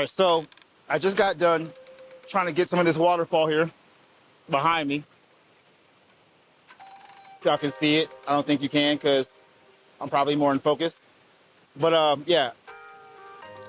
right, so I just got done trying to get some of this waterfall here behind me. Y'all can see it. I don't think you can because I'm probably more in focus. But yeah,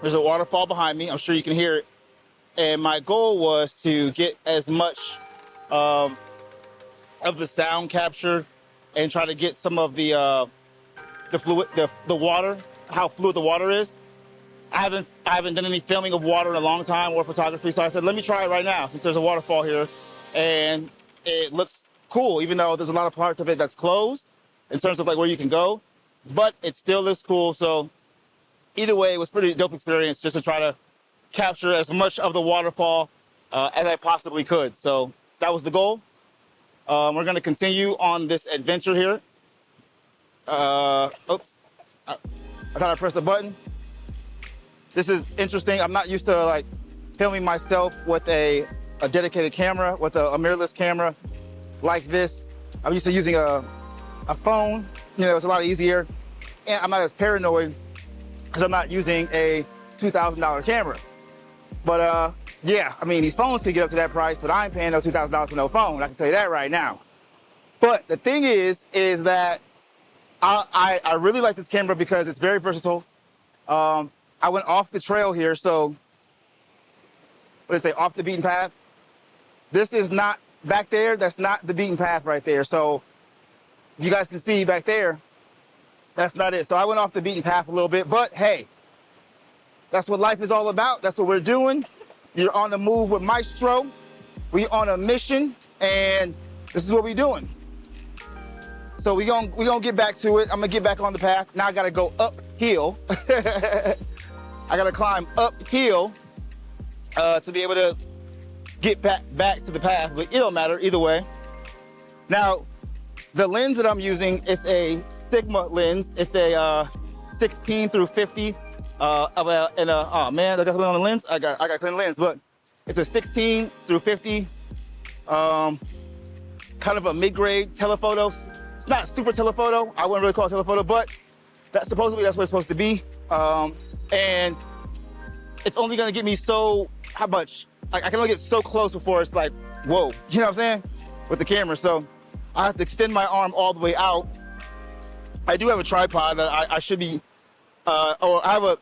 there's a waterfall behind me. I'm sure you can hear it. And my goal was to get as much of the sound captured and try to get some of the fluid, the water, how fluid the water is. I haven't done any filming of water in a long time or photography, so I said, let me try it right now since there's a waterfall here. And it looks cool, even though there's a lot of parts of it that's closed in terms of like where you can go, but it still looks cool. So either way, it was pretty dope experience just to try to capture as much of the waterfall as I possibly could. So that was the goal. We're gonna continue on this adventure here. Oops, I thought I pressed the button. This is interesting. I'm not used to like filming myself with a dedicated camera, with a mirrorless camera like this. I'm used to using a phone. You know, it's a lot easier. And I'm not as paranoid because I'm not using a $2,000 camera. But yeah, I mean, these phones can get up to that price, but I ain't paying no $2,000 for no phone. I can tell you that right now. But the thing is that I really like this camera because it's very versatile. I went off the trail here, so what do they say, off the beaten path? This is not back there. That's not the beaten path right there. So you guys can see back there, that's not it. So I went off the beaten path a little bit, but hey, that's what life is all about. That's what we're doing. You're on the move with Maestro. We on a mission, and this is what we're doing. So we gonna get back to it. I'm gonna get back on the path. Now I gotta go uphill. I gotta climb uphill to be able to get back to the path, but it don't matter either way. Now, the lens that I'm using is a Sigma lens. It's a 16 through 50 oh man, I got something on the lens. I got clean lens, but it's a 16 through 50, kind of a mid-grade telephoto. It's not super telephoto. I wouldn't really call it telephoto, but that's what it's supposed to be. And it's only gonna get me so, how much? Like, I can only get so close before it's like, whoa, you know what I'm saying? With the camera, so I have to extend my arm all the way out. I do have a tripod that I should be, or I have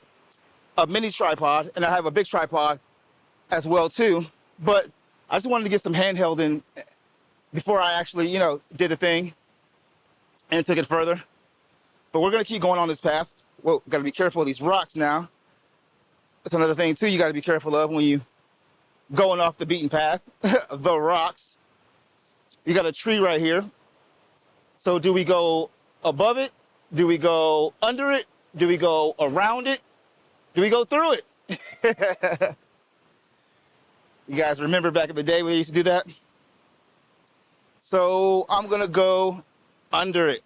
a mini tripod, and I have a big tripod as well too. But I just wanted to get some handheld in before I actually, you know, did the thing and took it further. But we're gonna keep going on this path. Whoa, gotta be careful of these rocks now. That's another thing too you gotta be careful of when you going off the beaten path, the rocks. You got a tree right here. So do we go above it? Do we go under it? Do we go around it? Do we go through it? You guys remember back in the day when they used to do that? So I'm gonna go under it.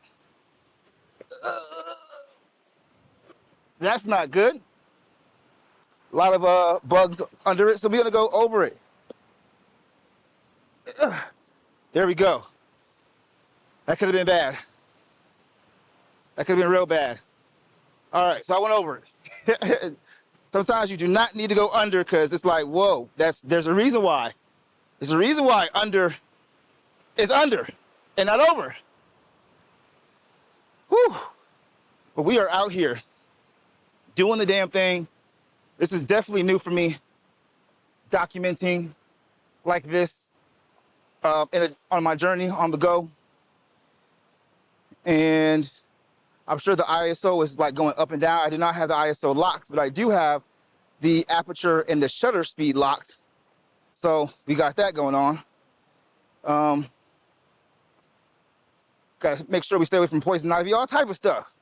That's not good. A lot of bugs under it, so we're gonna go over it. There we go. That could have been bad. That could have been real bad. All right, so I went over it. Sometimes you do not need to go under because it's like, whoa, there's a reason why. There's a reason why under is under and not over. Whew. But we are out here doing the damn thing. This is definitely new for me, documenting like this on my journey on the go. And I'm sure the ISO is like going up and down. I do not have the ISO locked, but I do have the aperture and the shutter speed locked. So we got that going on. Gotta make sure we stay away from poison ivy, all type of stuff.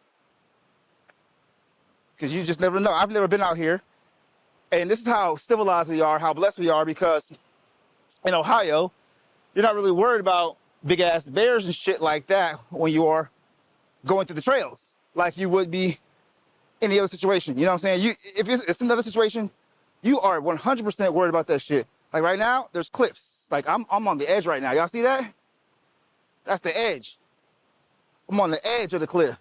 Because you just never know. I've never been out here. And this is how civilized we are, how blessed we are, because in Ohio, you're not really worried about big ass bears and shit like that when you are going through the trails like you would be any other situation. You know what I'm saying? If it's another situation, you are 100% worried about that shit. Like right now, there's cliffs. Like I'm on the edge right now. Y'all see that? That's the edge. I'm on the edge of the cliff.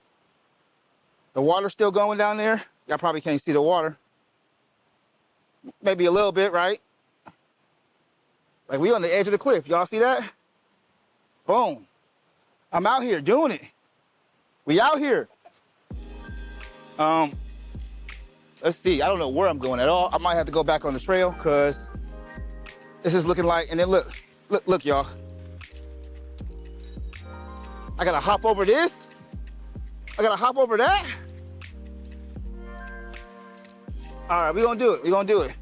The water's still going down there. Y'all probably can't see the water. maybe a little bit, right? Like we on the edge of the cliff. Y'all see that? Boom. I'm out here doing it. We out here. Let's see. I don't know where I'm going at all. I might have to go back on the trail because this is looking like, and then look, y'all. I gotta hop over this. I gotta hop over that. All right, we're gonna do it. We're gonna do it.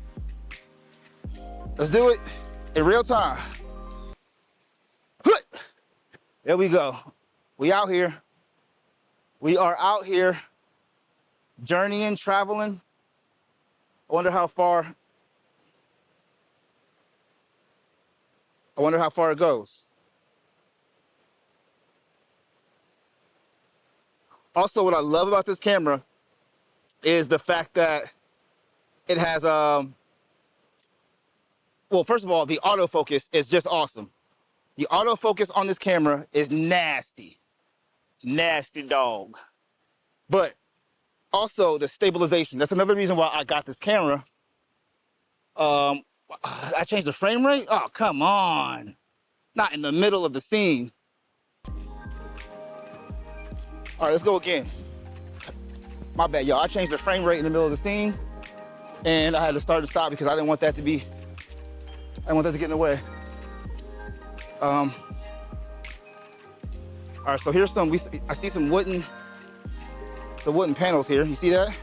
Let's do it in real time. There we go. We out here. We are out here journeying, traveling. I wonder how far it goes. Also, what I love about this camera is the fact that it has, well, first of all, the autofocus is just awesome. The autofocus on this camera is nasty. Nasty dog. But also the stabilization. That's another reason why I got this camera. I changed the frame rate? Oh, come on. Not in the middle of the scene. All right, let's go again. My bad, y'all. I changed the frame rate in the middle of the scene and I had to start and stop because I didn't want that to get in the way. All right, so here's I see some wooden panels here. You see that?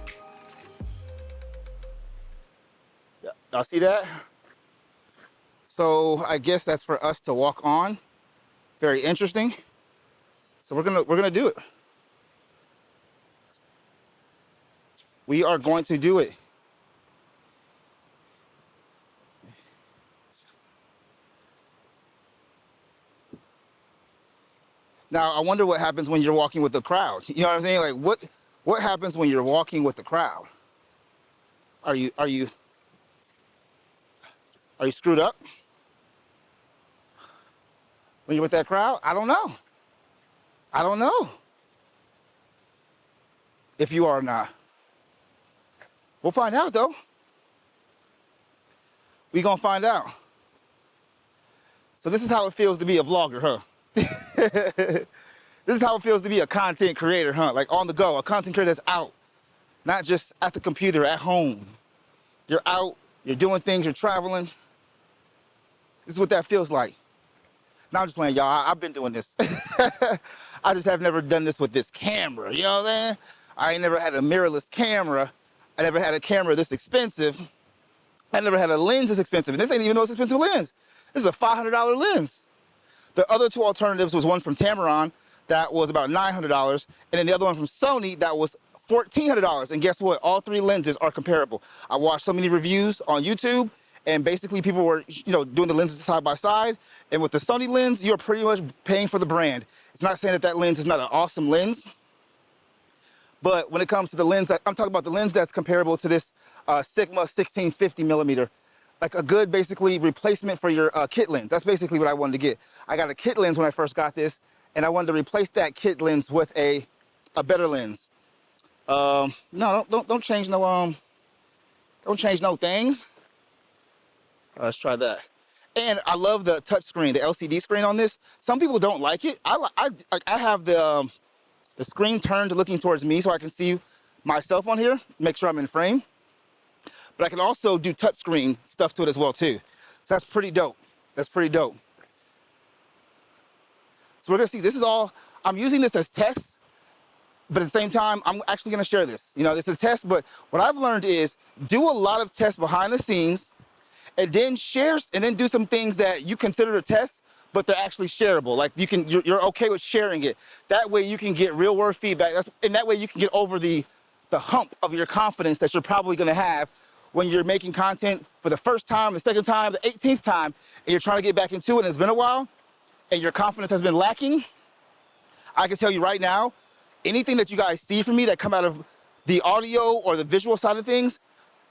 Yeah, y'all see that? So I guess that's for us to walk on. Very interesting. So we're gonna do it. We are going to do it. Now, I wonder what happens when you're walking with the crowd. You know what I'm saying? Like, what happens when you're walking with the crowd? Are you screwed up? When you're with that crowd? I don't know. I don't know if you are or not. We'll find out, though. We gonna find out. So this is how it feels to be a vlogger, huh? This is how it feels to be a content creator, huh? Like on the go, a content creator that's out, not just at the computer, at home. You're out, you're doing things, you're traveling. This is what that feels like. Now I'm just playing, y'all. I've been doing this. I just have never done this with this camera, you know what I'm saying? I ain't never had a mirrorless camera. I never had a camera this expensive. I never had a lens this expensive. And this ain't even the most expensive lens. This is a $500 lens. The other two alternatives was one from Tamron that was about $900, and then the other one from Sony that was $1,400. And guess what? All three lenses are comparable. I watched so many reviews on YouTube, and basically people were, doing the lenses side by side. And with the Sony lens, you're pretty much paying for the brand. It's not saying that that lens is not an awesome lens, but when it comes to the lens, I'm talking about the lens that's comparable to this Sigma 1650 millimeter. Like a good, basically, replacement for your kit lens. That's basically what I wanted to get. I got a kit lens when I first got this, and I wanted to replace that kit lens with a better lens. No, don't change no don't change no things. Let's try that. And I love the touch screen, the LCD screen on this. Some people don't like it. I have the screen turned looking towards me so I can see myself on here, make sure I'm in frame. But I can also do touchscreen stuff to it as well too. So that's pretty dope. That's pretty dope. So we're gonna see, this is all, I'm using this as tests, but at the same time, I'm actually gonna share this. This is a test, but what I've learned is do a lot of tests behind the scenes and then do some things that you consider a test, but they're actually shareable. Like you're okay with sharing it. That way you can get real world feedback. And that way you can get over the hump of your confidence that you're probably gonna have when you're making content for the first time, the second time, the 18th time, and you're trying to get back into it and it's been a while, and your confidence has been lacking. I can tell you right now, anything that you guys see from me that come out of the audio or the visual side of things,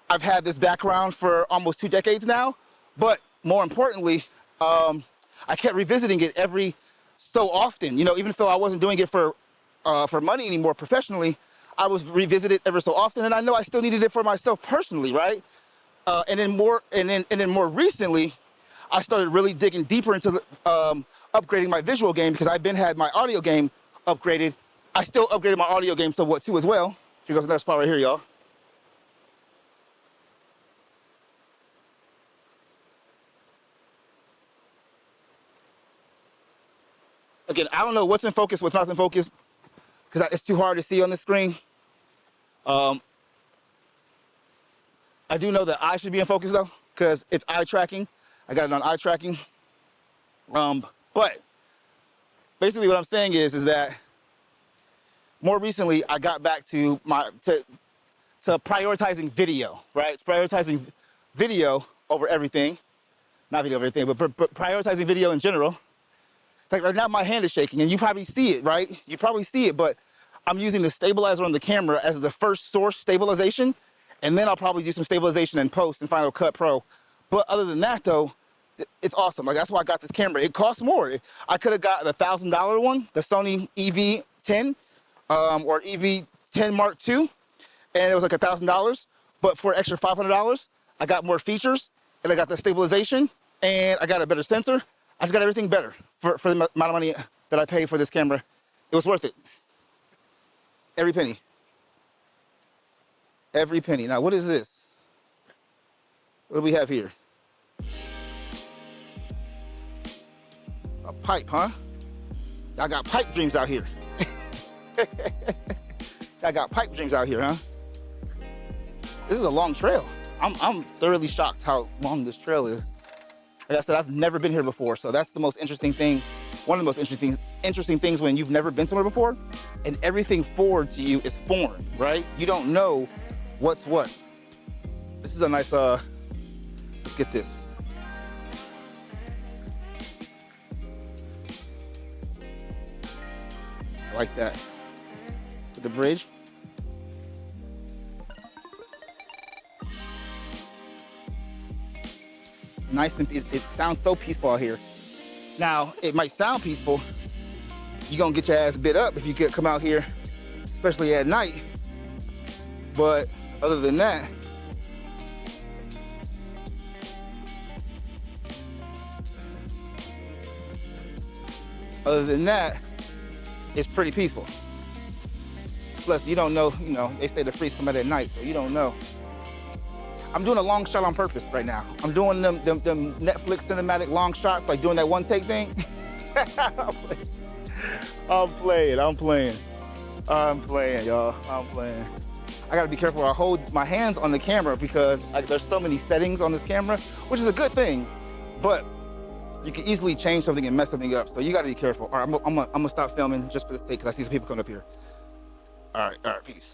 I've had this background for almost 2 decades now, but more importantly, I kept revisiting it every so often. Even though I wasn't doing it for money anymore professionally, I was revisited ever so often, and I know I still needed it for myself personally, right? And then more recently, I started really digging deeper into the, upgrading my visual game because I've been had my audio game upgraded. I still upgraded my audio game somewhat too as well. Here goes another spot right here, y'all. Again, I don't know what's in focus, what's not in focus, because it's too hard to see on the screen. I do know that I should be in focus though, because it's eye tracking. I got it on eye tracking. But basically what I'm saying is that more recently I got back to to prioritizing video, right? It's prioritizing video over everything. Not video over everything, but prioritizing video in general. Like right now my hand is shaking and you probably see it, right? You probably see it, but I'm using the stabilizer on the camera as the first source stabilization, and then I'll probably do some stabilization in post in Final Cut Pro. But other than that though, it's awesome. Like that's why I got this camera. It costs more. I could have got the $1,000 one, the Sony EV10 or EV10 Mark II, and it was like $1,000. But for an extra $500, I got more features, and I got the stabilization, and I got a better sensor. I just got everything better for the amount of money that I paid for this camera. It was worth it. Every penny. Every penny. Now, what is this? What do we have here? A pipe, huh? I got pipe dreams out here. I got pipe dreams out here, huh? This is a long trail. I'm thoroughly shocked how long this trail is. Like I said, I've never been here before, so that's the most interesting thing. One of the most interesting things when you've never been somewhere before, and everything forward to you is foreign, right? You don't know what's what. This is a nice, let's get this. I like that. With the bridge. Nice and peaceful. It sounds so peaceful out here. Now, it might sound peaceful. You're gonna get your ass bit up if you could come out here, especially at night. But other than that, it's pretty peaceful. Plus, you don't know, they say the freaks come out at night, so you don't know. I'm doing a long shot on purpose right now. I'm doing them Netflix cinematic long shots, like doing that one take thing. I'm playing, y'all. I'm playing. I gotta be careful. I hold my hands on the camera because there's so many settings on this camera, which is a good thing, but you can easily change something and mess something up. So you gotta be careful. All right, I'm gonna stop filming just for the sake, because I see some people coming up here. All right, peace.